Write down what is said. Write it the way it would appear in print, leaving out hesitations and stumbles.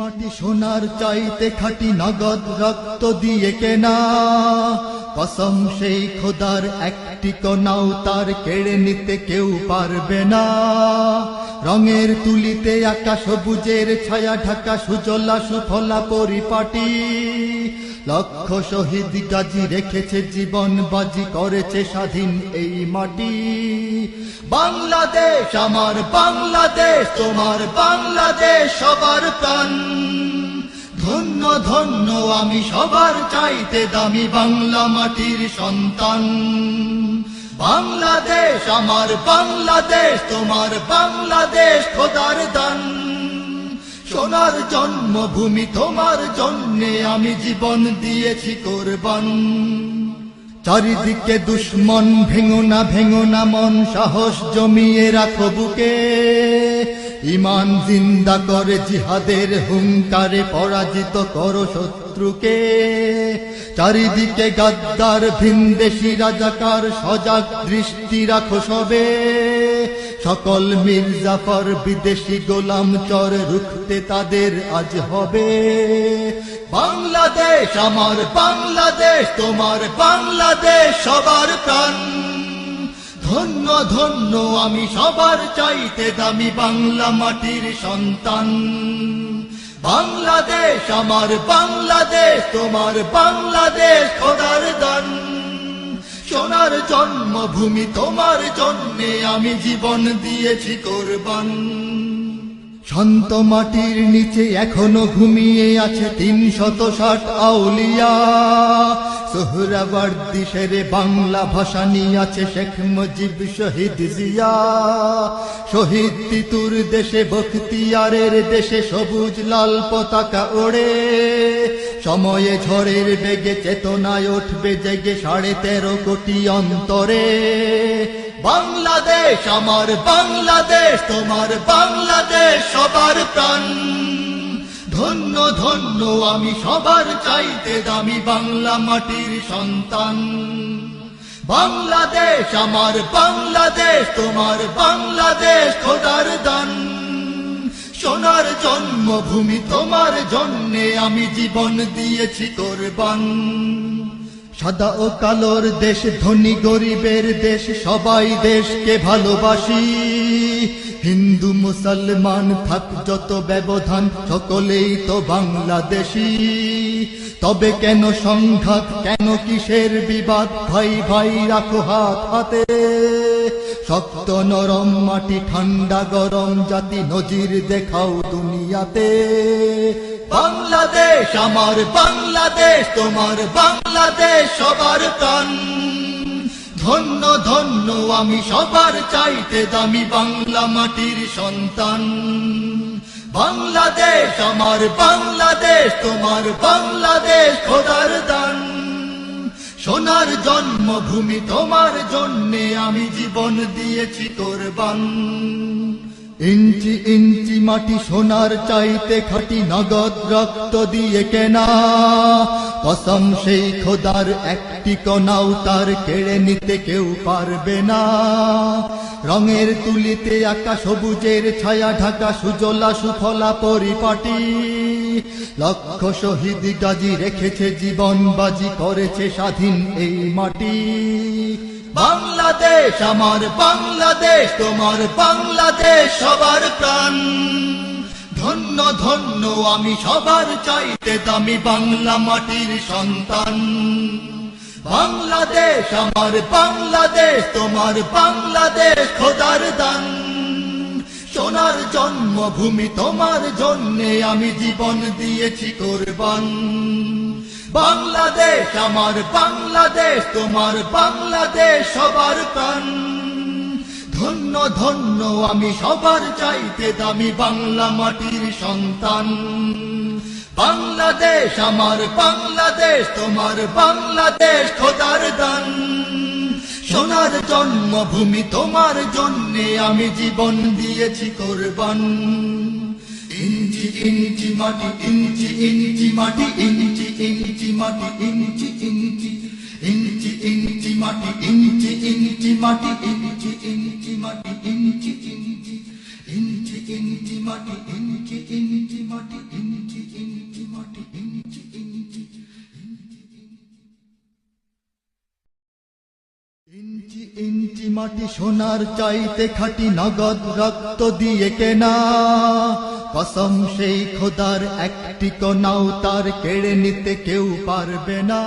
মাটি সোনার চাইতে খাঁটি নগদ রক্ত দিয়ে কেনা, কসম সেই খোদার একটি কণাও তার কেড়ে নিতে কেউ পারবে না। রঙের তুলিতে আকাশ সবুজের ছায়া ঢাকা সুজলা সুফলা পরিপাটি, লক্ষ শহীদ গাজী রেখেছে জীবন বাজি, করেছে স্বাধীন এই মাটি। বাংলাদেশ আমার বাংলাদেশ, তোমার বাংলাদেশ সবার প্রাণ। ধন্য ধন্য আমি সবার চাইতে দামি বাংলা মাটির সন্তান। বাংলাদেশ আমার বাংলাদেশ, তোমার বাংলাদেশ খোদার দান। সোনার জন্মভূমি তোমার জন্যে আমি জীবন দিয়েছি কোরবান। চারিদিকে দুশ্মন, ভেঙো না মন, সাহস জমিয়ে রাখো বুকে। ঈমান জিন্দা করে জিহাদের হুঙ্কারে পরাজিত করো শত্রুকে। চারিদিকে গাদ্দার ভিনদেশী রাজাকার, সজাগ দৃষ্টি রাখো সবে। সকল মির্জাফর বিদেশি গোলাম চর, রুখতে তাদের আজ হবে। বাংলাদেশ আমার বাংলাদেশ, তোমার বাংলাদেশ সবার প্রাণ। ধন্য ধন্য আমি সবার চাইতে দামি বাংলা মাটির সন্তান। বাংলাদেশ আমার বাংলাদেশ, তোমার বাংলাদেশ খোদার দান। সোনার জন্মভূমি তোমার জন্যে আমি জীবন দিয়েছি কোরবান। শান্ত মাটির নিচে এখনো ঘুমিয়ে আছে ৩৬০ আউলিয়া। সোহরাওয়ার্দী শেরে বাংলা ভাষা নিয়ে আছে শেখ মুজিব, শহীদ জিয়া। শহীদ তিতুর দেশে বখতিয়ারের দেশে সবুজ লাল পতাকা ওড়ে। সময়ে ঝড়ের বেগে চেতনায় উঠবে জেগে ১৩.৫ কোটি অন্তরে। বাংলাদেশ আমার বাংলাদেশ, তোমার বাংলাদেশ সবার প্রাণ। ধন্য ধন্য আমি সবার চাইতে দামি বাংলা মাটির সন্তান। বাংলাদেশ আমার বাংলাদেশ, তোমার বাংলাদেশ খোদার দান। সোনার জন্মভূমি তোমার জন্যে আমি জীবন দিয়েছি কোরবান। সাদা ও কালোর দেশ, ধনী গরিবের দেশ, সবাই দেশকে ভালোবাসি। হিন্দু মুসলমান থাক যত ব্যবধান, সকলেই তো বাংলাদেশী। তবে কেন সংঘাত, কেন কিসের বিবাদ? ভাই ভাই রাখো হাত হাতে। শক্ত নরম মাটি, ঠান্ডা গরম জাতি, নজির দেখাও দুনিয়াতে। বাংলাদেশ আমার বাংলাদেশ, তোমার বাংলাদেশ সবার প্রাণ। ধন্য ধন্য আমি সবার চাইতে দামি বাংলা মাটির সন্তান। বাংলাদেশ আমার বাংলাদেশ, তোমার বাংলাদেশ খোদার দান। সোনার জন্মভূমি তোমার জন্যে আমি জীবন দিয়েছি কোরবান। ইঞ্চি ইঞ্চি মাটি সোনার চাইতে খাঁটি, নগদ রক্ত দিয়ে কেনা। কসম সেই খোদার একটি কণাও তার কেড়ে নিতে কেউ পারবে না। রঙের তুলিতে আকাশ সবুজের ছায়া ঢাকা সুজলা সুফলা পরিপাটি, লক্ষ শহীদ গাজী রেখেছে জীবন বাজি, করেছে স্বাধীন এই মাটি। বাংলাদেশ আমার বাংলাদেশ, তোমার বাংলাদেশ সবার প্রাণ। ধন্য ধন্য আমি সবার চাইতে দামি বাংলা মাটির সন্তান। বাংলাদেশ আমার বাংলাদেশ, তোমার বাংলাদেশ খোদার দান। সোনার জন্মভূমি তোমার জন্যে আমি জীবন দিয়েছি কোরবান। বাংলাদেশ আমার বাংলাদেশ, তোমার বাংলাদেশ সবার প্রাণ। ধন্য ধন্য আমি সবার চাইতে দামি বাংলা মাটির সন্তান। বাংলাদেশ আমার বাংলাদেশ, তোমার বাংলাদেশ খোদার দান। সোনার জন্মভূমি তোমার জন্যে আমি জীবন দিয়েছি কোরবান। ইঞ্চি ইঞ্চি মাটি, ইঞ্চি ইঞ্চি মাটি, ইঞ্চি ইঞ্চি মাটি, ইঞ্চি ইঞ্চি ইঞ্চি ইঞ্চি মাটি, ইঞ্চি ইঞ্চি মাটি, ইঞ্চি ইঞ্চি মাটি, ইঞ্চি ইঞ্চি ইঞ্চি ইঞ্চি মাটি, ইঞ্চি ইঞ্চি মাটি, ইঞ্চি ইঞ্চি ইঞ্চি মাটি সোনার চাইতে খাঁটি নগদ রক্ত দিয়ে কেনা কসম সেই খোদার একটি কণাও তার কেড়ে নিতে কেউ পারবে না।